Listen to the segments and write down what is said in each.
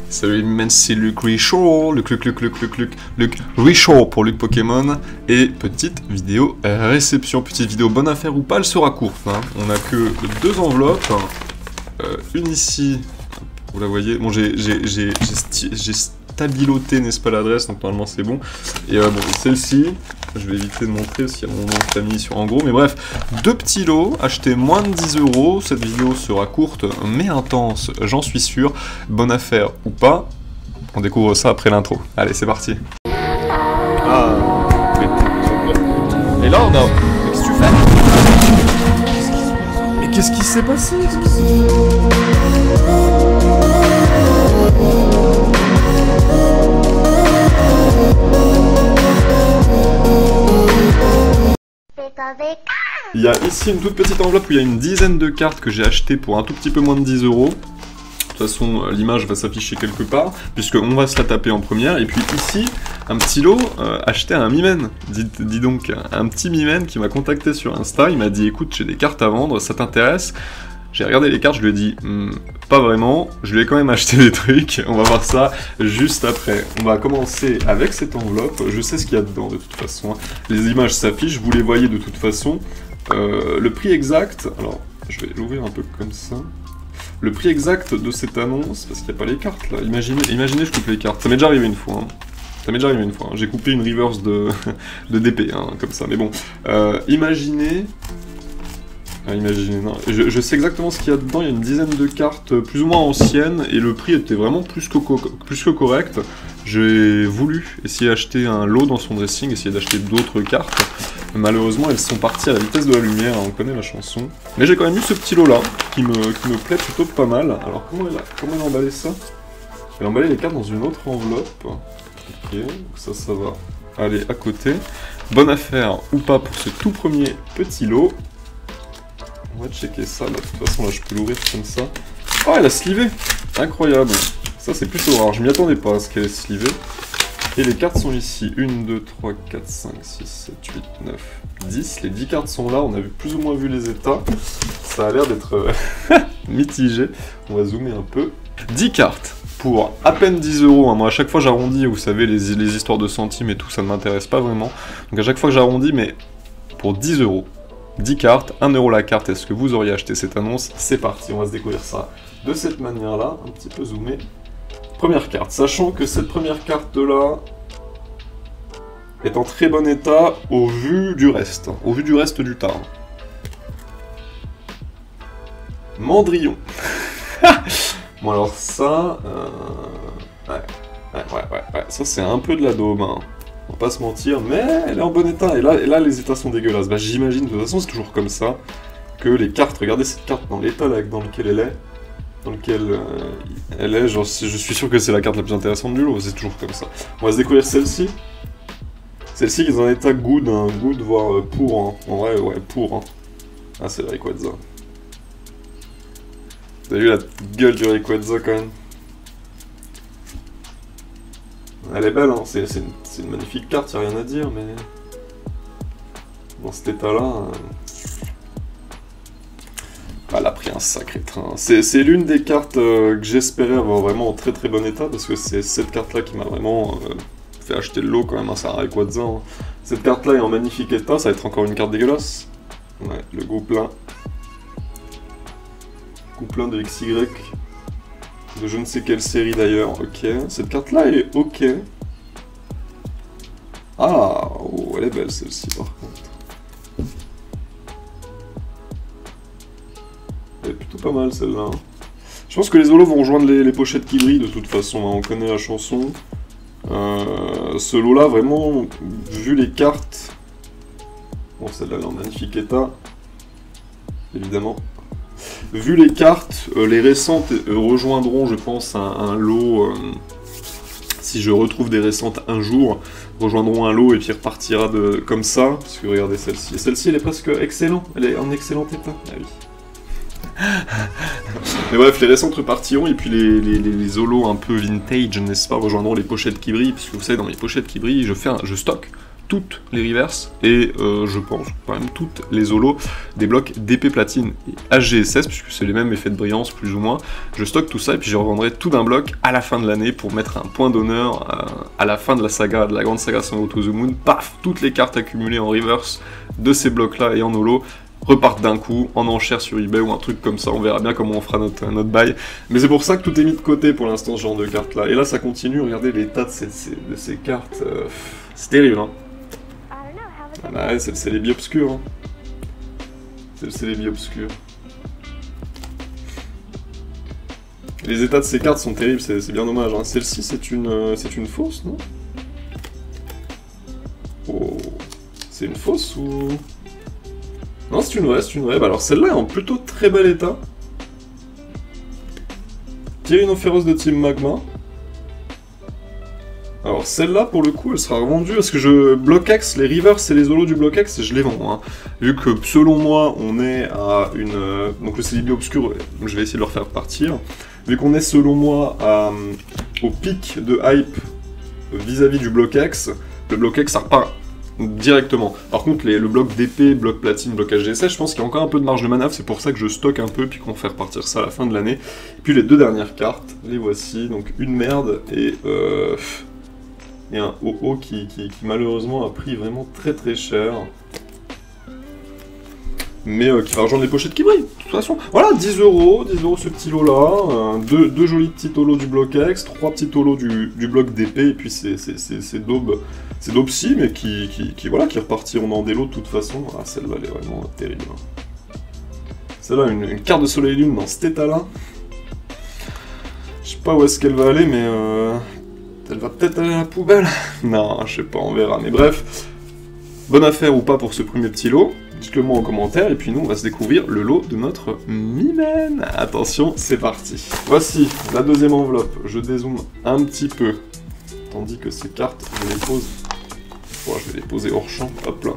Salut immense, c'est Luc Richaud, Luc Richaud pour Luc Pokémon, et petite vidéo réception, petite vidéo bonne affaire ou pas, elle sera courte, hein. On a que deux enveloppes, une ici, vous la voyez, bon j'ai stabiloté, n'est-ce pas, l'adresse, donc normalement c'est bon, et bon, celle-ci, je vais éviter de montrer s'il y a mon nom de famille sur en gros, mais bref, deux petits lots, achetés moins de 10 €, cette vidéo sera courte mais intense, j'en suis sûr, bonne affaire ou pas, on découvre ça après l'intro, allez c'est parti. Ah, et là on a... Qu'est-ce que tu fais? Mais qu'est-ce qui s'est passé? Il y a ici une toute petite enveloppe où il y a une dizaine de cartes que j'ai achetées pour un tout petit peu moins de 10 €. De toute façon, l'image va s'afficher quelque part, puisqu'on va se la taper en première. Et puis ici, un petit lot acheté à un Mimen. Dis donc, un petit Mimen qui m'a contacté sur Insta. Il m'a dit, écoute, j'ai des cartes à vendre, ça t'intéresse? J'ai regardé les cartes, je lui ai dit, pas vraiment, je lui ai quand même acheté des trucs, on va voir ça juste après. On va commencer avec cette enveloppe, je sais ce qu'il y a dedans de toute façon, les images s'affichent, vous les voyez de toute façon. Le prix exact, alors je vais l'ouvrir un peu comme ça. Le prix exact de cette annonce, parce qu'il n'y a pas les cartes là, imaginez je coupe les cartes, ça m'est déjà arrivé une fois, hein. Ça m'est déjà arrivé une fois, hein. J'ai coupé une reverse de DP, hein, comme ça, mais bon. Imaginez, non. Je sais exactement ce qu'il y a dedans, il y a une dizaine de cartes plus ou moins anciennes, et le prix était vraiment plus que correct. J'ai voulu essayer d'acheter un lot dans son dressing, essayer d'acheter d'autres cartes. Malheureusement, elles sont parties à la vitesse de la lumière, hein, on connaît la chanson. Mais j'ai quand même eu ce petit lot-là, qui me plaît plutôt pas mal. Alors, comment elle a emballé ça? Elle a emballé les cartes dans une autre enveloppe. Ok, ça va aller à côté. Bonne affaire ou pas pour ce tout premier petit lot. On va checker ça, là. De toute façon, là, je peux l'ouvrir comme ça. Oh, elle a slivé! Incroyable! Ça, c'est plutôt rare. Je m'y attendais pas à ce qu'elle ait slivé. Et les cartes sont ici. 1, 2, 3, 4, 5, 6, 7, 8, 9, 10. Les 10 cartes sont là. On a plus ou moins vu les états. Ça a l'air d'être mitigé. On va zoomer un peu. 10 cartes pour à peine 10 €. Hein. Moi, à chaque fois, j'arrondis. Vous savez, les histoires de centimes et tout, ça ne m'intéresse pas vraiment. Donc, à chaque fois que j'arrondis, mais pour 10 €. 10 cartes, 1 € la carte, est-ce que vous auriez acheté cette annonce? C'est parti, on va se découvrir ça de cette manière-là, un petit peu zoomé. Première carte, sachant que cette première carte-là est en très bon état au vu du reste du tas. Mandrillon. Bon alors ça, ouais, ça c'est un peu de la daube, hein. On va pas se mentir, mais elle est en bon état, et là les états sont dégueulasses. Bah j'imagine, de toute façon c'est toujours comme ça, que les cartes, regardez cette carte dans l'état dans lequel elle est, genre je suis sûr que c'est la carte la plus intéressante du lot, c'est toujours comme ça. On va se découvrir celle-ci. Celle-ci qui est dans un état good, hein, good voire pour, hein. En vrai, ouais, pour. Hein. Ah c'est le Rayquaza. Vous avez vu la gueule du Rayquaza quand même? Elle est belle, hein. C'est une magnifique carte, y'a rien à dire, mais... Dans cet état-là... Elle a pris un sacré train. C'est l'une des cartes que j'espérais avoir vraiment en très très bon état, parce que c'est cette carte-là qui m'a vraiment fait acheter le lot quand même, hein. C'est un Rayquaza. Hein. Cette carte-là est en magnifique état, ça va être encore une carte dégueulasse. Ouais, le Gouplin. Gouplin de XY. De je ne sais quelle série d'ailleurs, ok. Cette carte-là est ok. Ah, oh, elle est belle celle-ci par contre. Elle est plutôt pas mal celle-là. Je pense que les holos vont rejoindre les pochettes qui brillent de toute façon, hein. On connaît la chanson. Ce lot-là, vraiment, vu les cartes... Bon, celle-là elle est en magnifique état. Évidemment. Vu les cartes, les récentes rejoindront, je pense, un lot, si je retrouve des récentes un jour, rejoindront un lot et puis repartira comme ça, parce que regardez celle-ci. Celle-ci, elle est presque excellente, elle est en excellent état. Ah oui. Mais bref, les récentes repartiront, et puis les holos un peu vintage, n'est-ce pas, rejoindront les pochettes qui brillent, parce que vous savez, dans mes pochettes qui brillent, je stocke toutes les reverse et je pense quand même toutes les holos des blocs DP platine et HGSS, puisque c'est les mêmes effets de brillance plus ou moins. Je stocke tout ça et puis je revendrai tout d'un bloc à la fin de l'année pour mettre un point d'honneur à la fin de la saga, de la grande saga Sangro to the Moon. Paf, toutes les cartes accumulées en reverse de ces blocs là et en holo repartent d'un coup en enchère sur eBay ou un truc comme ça. On verra bien comment on fera notre bail, mais c'est pour ça que tout est mis de côté pour l'instant, ce genre de cartes là. Et là ça continue, regardez l'état de ces cartes, c'est terrible hein. Ah bah ouais, c'est les bi-obscurs hein. C'est les bi-obscurs. Les états de ces cartes sont terribles, c'est bien dommage hein. Celle-ci c'est une fausse, non? Oh, c'est une fausse ou... Non, c'est une vraie, c'est une vraie. Bah alors celle-là est en plutôt très bel état. Tyrannosaurus de Team Magma. Alors celle-là, pour le coup, elle sera revendue parce que je... Block-X, les reverse et les holos du Block-X, je les vends. Hein. Vu que, selon moi, on est à une... Donc le CDB obscur, je vais essayer de le refaire partir. Vu qu'on est, selon moi, au pic de hype vis-à-vis du Block-X, le Block-X, ça repart directement. Par contre, le bloc DP, bloc platine, bloc HGSS, je pense qu'il y a encore un peu de marge de manœuvre, c'est pour ça que je stocke un peu, puis qu'on fait repartir ça à la fin de l'année. Puis les deux dernières cartes, les voici, donc une merde et un OO qui malheureusement a pris vraiment très cher. Mais qui va rejoindre les pochettes qui brillent, de toute façon. Voilà, 10 € ce petit lot là, deux jolis petits holos du bloc X, 3 petits holos du bloc DP, et puis c'est d'aubsi, mais qui repartiront dans des lots de toute façon. Ah, celle-là, elle est vraiment terrible. Celle-là, une carte de soleil et lune dans cet état-là. Je sais pas où est-ce qu'elle va aller, mais elle va peut-être aller à la poubelle. Non, je sais pas, on verra. Mais bref, bonne affaire ou pas pour ce premier petit lot. Dites-le moi en commentaire, et puis nous on va se découvrir le lot de notre Mimène. Attention, c'est parti. Voici la deuxième enveloppe, je dézoome un petit peu, tandis que ces cartes, je les pose, je vais les poser hors champ, hop là.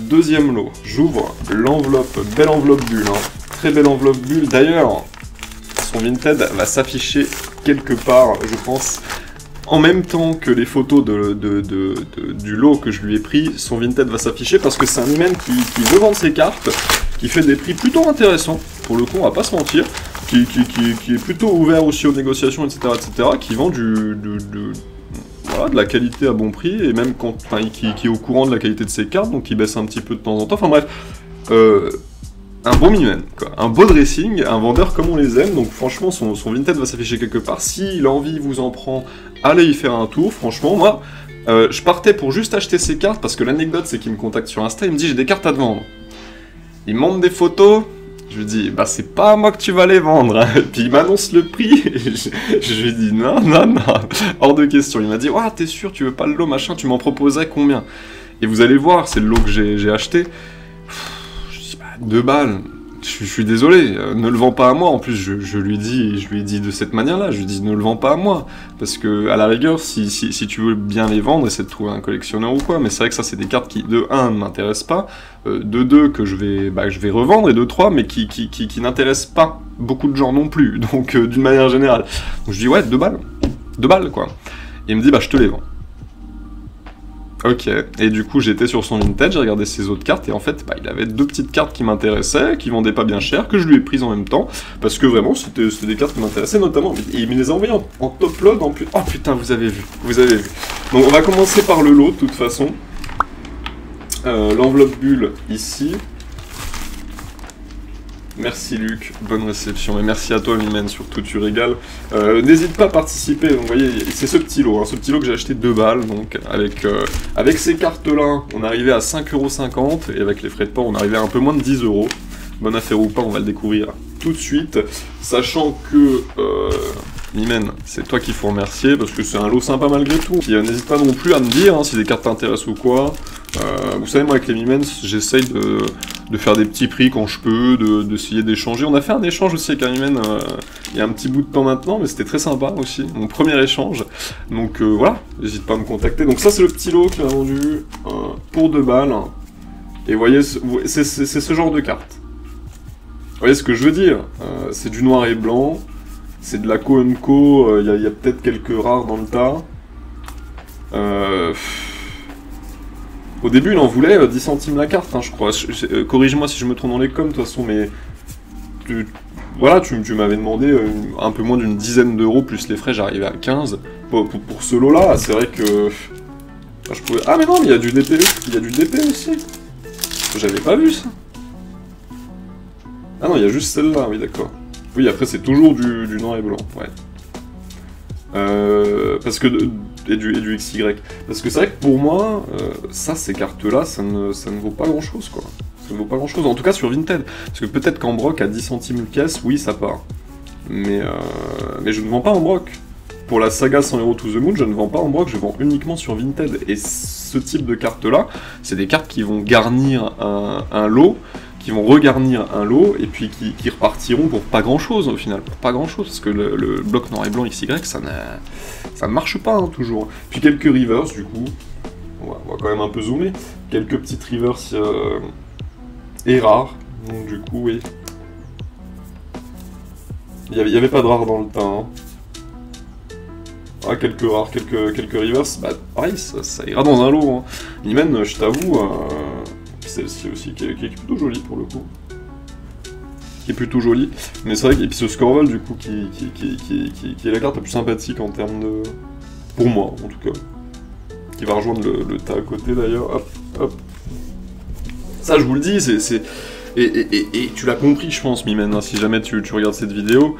Deuxième lot, j'ouvre l'enveloppe, belle enveloppe bulle, hein. Très belle enveloppe bulle, d'ailleurs, son Vinted va s'afficher quelque part, je pense, en même temps que les photos du lot que je lui ai pris, son Vinted va s'afficher parce que c'est un Mimène qui veut vendre ses cartes, qui fait des prix plutôt intéressants, pour le coup on va pas se mentir, qui est plutôt ouvert aussi aux négociations, etc., qui vend voilà, de la qualité à bon prix, et même qui est au courant de la qualité de ses cartes, donc qui baisse un petit peu de temps en temps, enfin bref, un bon Mimène, quoi. Un beau dressing, un vendeur comme on les aime, donc franchement son Vinted va s'afficher quelque part. Si l'envie vous en prend, allez y faire un tour, franchement, moi, je partais pour juste acheter ces cartes, parce que l'anecdote c'est qu'il me contacte sur Insta, il me dit j'ai des cartes à te vendre. Il me montre des photos, je lui dis bah c'est pas à moi que tu vas les vendre, hein. Et puis il m'annonce le prix, et je lui dis non, hors de question. Il m'a dit ouais t'es sûr, tu veux pas le lot, machin, tu m'en proposais combien? Et vous allez voir, c'est le lot que j'ai acheté. 2 balles, je suis désolé, ne le vends pas à moi. En plus je lui ai dit de cette manière-là, je lui dis ne le vends pas à moi, parce que à la rigueur, si tu veux bien les vendre, essaie de trouver un collectionneur ou quoi, mais c'est vrai que ça c'est des cartes qui de 1 ne m'intéressent pas, de 2 que je vais revendre, et de 3 mais qui n'intéressent pas beaucoup de gens non plus, donc d'une manière générale. Donc je dis ouais 2 balles quoi, et il me dit bah je te les vends. Ok, et du coup j'étais sur son Vinted, j'ai regardé ses autres cartes, et en fait bah, il avait 2 petites cartes qui m'intéressaient, qui vendaient pas bien cher, que je lui ai prises en même temps, parce que vraiment c'était des cartes qui m'intéressaient notamment, et il me les a envoyées en top load en plus. Oh putain, vous avez vu. Donc on va commencer par le lot de toute façon. L'enveloppe bulle ici. Merci Luc, bonne réception, et merci à toi Mimène, surtout tu régales. N'hésite pas à participer, donc vous voyez, c'est ce petit lot que j'ai acheté 2 balles, donc avec ces cartes-là, on arrivait à 5,50 €, et avec les frais de port, on arrivait à un peu moins de 10 €. Bonne affaire ou pas, on va le découvrir tout de suite, sachant que Mimène, c'est toi qu'il faut remercier, parce que c'est un lot sympa malgré tout. N'hésite pas non plus à me dire hein, si des cartes t'intéressent ou quoi. Vous savez, moi avec les Mimènes, j'essaye de faire des petits prix quand je peux, d'essayer d'échanger. On a fait un échange aussi avec un Mimène il y a un petit bout de temps maintenant, mais c'était très sympa aussi, mon premier échange. Donc voilà, n'hésite pas à me contacter. Donc ça c'est le petit lot qui m'a vendu pour 2 balles. Et vous voyez, c'est ce genre de carte. Vous voyez ce que je veux dire, c'est du noir et blanc, c'est de la Co&Co, il y a peut-être quelques rares dans le tas. Au début, il en voulait 10 centimes la carte, hein, je crois. Corrige-moi si je me trompe dans les coms, de toute façon, mais... Voilà, tu m'avais demandé un peu moins d'une dizaine d'euros, plus les frais, j'arrivais à 15. Pour ce lot-là, c'est vrai que... je pouvais... Ah mais non, mais il y a du DP, il y a du DP aussi. J'avais pas vu ça. Ah non, il y a juste celle-là, oui d'accord. Oui, après c'est toujours du noir et blanc, ouais. Parce que... Et du XY. Parce que c'est vrai que pour moi, ça, ces cartes-là, ça ne vaut pas grand-chose, quoi. Ça ne vaut pas grand-chose, en tout cas sur Vinted. Parce que peut-être qu'en broc, à 10 centimes une caisse, oui, ça part. Mais je ne vends pas en broc. Pour la saga 100 € to the moon, je ne vends pas en broc, je vends uniquement sur Vinted. Et ce type de cartes-là, c'est des cartes qui vont garnir un lot, qui vont regarnir un lot, et puis qui repartiront pour pas grand-chose, au final. Pour pas grand-chose, parce que le bloc noir et blanc XY, ça ne marche pas, hein, toujours. Puis quelques reverse, du coup. On va quand même un peu zoomer. Quelques petites reverse et rares. Donc du coup, oui. Il y avait pas de rares dans le temps, hein. Ah, quelques rares, quelques reverse, bah pareil, ça ira dans un lot, hein. Imen, je t'avoue, celle-ci aussi qui est plutôt jolie pour le coup. Qui est plutôt jolie, mais c'est vrai que, et puis ce Scorval du coup qui est la carte la plus sympathique en termes de... Pour moi, en tout cas. Qui va rejoindre le tas à côté d'ailleurs, hop, hop. Ça je vous le dis, c'est... Et tu l'as compris je pense, Mimen, hein, si jamais tu regardes cette vidéo,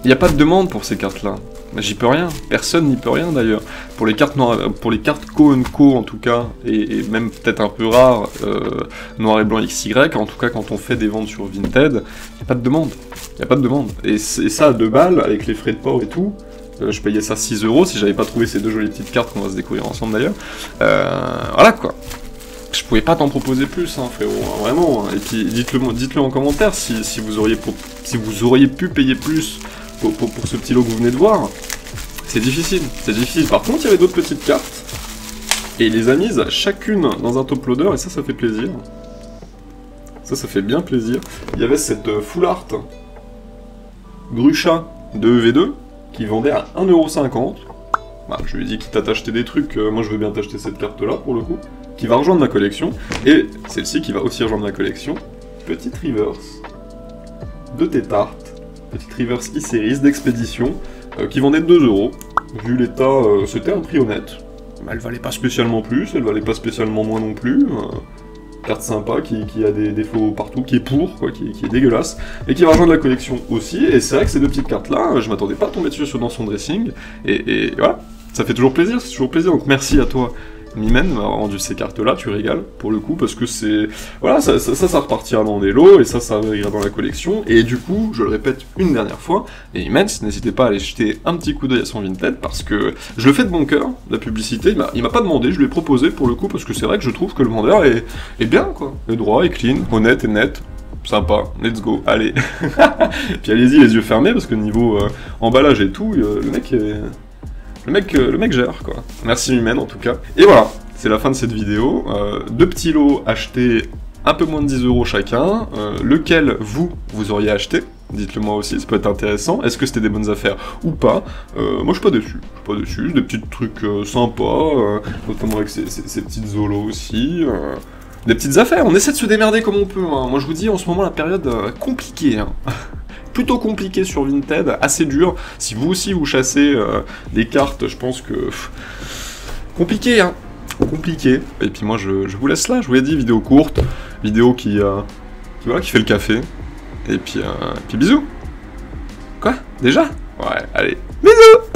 il n'y a pas de demande pour ces cartes-là. J'y peux rien. Personne n'y peut rien d'ailleurs. Pour les cartes Co en tout cas, et même peut-être un peu rares, noir et blanc XY, en tout cas quand on fait des ventes sur Vinted, il n'y a pas de demande. Il n'y a pas de demande. Et ça à 2 balles, avec les frais de port et tout, je payais ça 6 € si j'avais pas trouvé ces 2 jolies petites cartes qu'on va se découvrir ensemble d'ailleurs. Voilà quoi. Je pouvais pas t'en proposer plus, hein, frérot, hein, vraiment. Hein. Et puis dites-le en commentaire si vous auriez pu payer plus pour ce petit lot que vous venez de voir. C'est difficile, c'est difficile. Par contre, il y avait d'autres petites cartes. Et il les a mises chacune dans un top loader, et ça fait plaisir. Ça fait bien plaisir. Il y avait cette full art Grucha de EV2 qui vendait à 1,50 €. Bah, je lui ai dit quitte à t'acheter des trucs, moi je veux bien t'acheter cette carte là pour le coup, qui va rejoindre ma collection, et celle-ci qui va aussi rejoindre ma collection. Petite reverse de Tétart, petite reverse e-series d'expédition, qui vendait 2 €. Vu l'état, c'était un prix honnête. Elle valait pas spécialement plus, elle valait pas spécialement moins non plus. Carte sympa qui a des défauts partout, qui est pour, quoi, qui est dégueulasse, et qui va rejoindre la collection aussi. Et c'est vrai que ces 2 petites cartes là, je m'attendais pas à tomber dessus dans son dressing, et voilà, ça fait toujours plaisir, c'est toujours plaisir. Donc merci à toi, Mimen, m'a rendu ces cartes-là, tu régales, pour le coup, parce que c'est... Voilà, ça repartira dans des lots, et ça ira dans la collection, et du coup, je le répète une dernière fois, et Mimen, n'hésitez pas à aller jeter un petit coup d'œil à son Vinted, parce que je le fais de bon cœur, la publicité, il m'a pas demandé, je lui ai proposé, pour le coup, parce que c'est vrai que je trouve que le vendeur est bien, quoi, est droit, est clean, honnête et net. Sympa, let's go, allez. Puis allez-y les yeux fermés, parce que niveau emballage et tout, le mec est... Le mec gère, quoi. Merci Mimen, en tout cas. Et voilà, c'est la fin de cette vidéo. 2 petits lots achetés un peu moins de 10 € chacun. Lequel vous auriez acheté? Dites-le moi aussi, ça peut être intéressant. Est-ce que c'était des bonnes affaires ou pas? Moi, je suis pas déçu. Je suis pas déçu. Des petits trucs sympas, notamment avec ces petites zolos aussi. Des petites affaires. On essaie de se démerder comme on peut. Hein. Moi, je vous dis, en ce moment, la période compliquée. Hein. Plutôt compliqué sur Vinted, assez dur. Si vous aussi vous chassez des cartes, je pense que... compliqué, hein. Compliqué. Et puis moi, je vous laisse là. Je vous l'ai dit, vidéo courte. Vidéo qui fait le café. Et puis bisous. Quoi? Déjà? Ouais, allez. Bisous.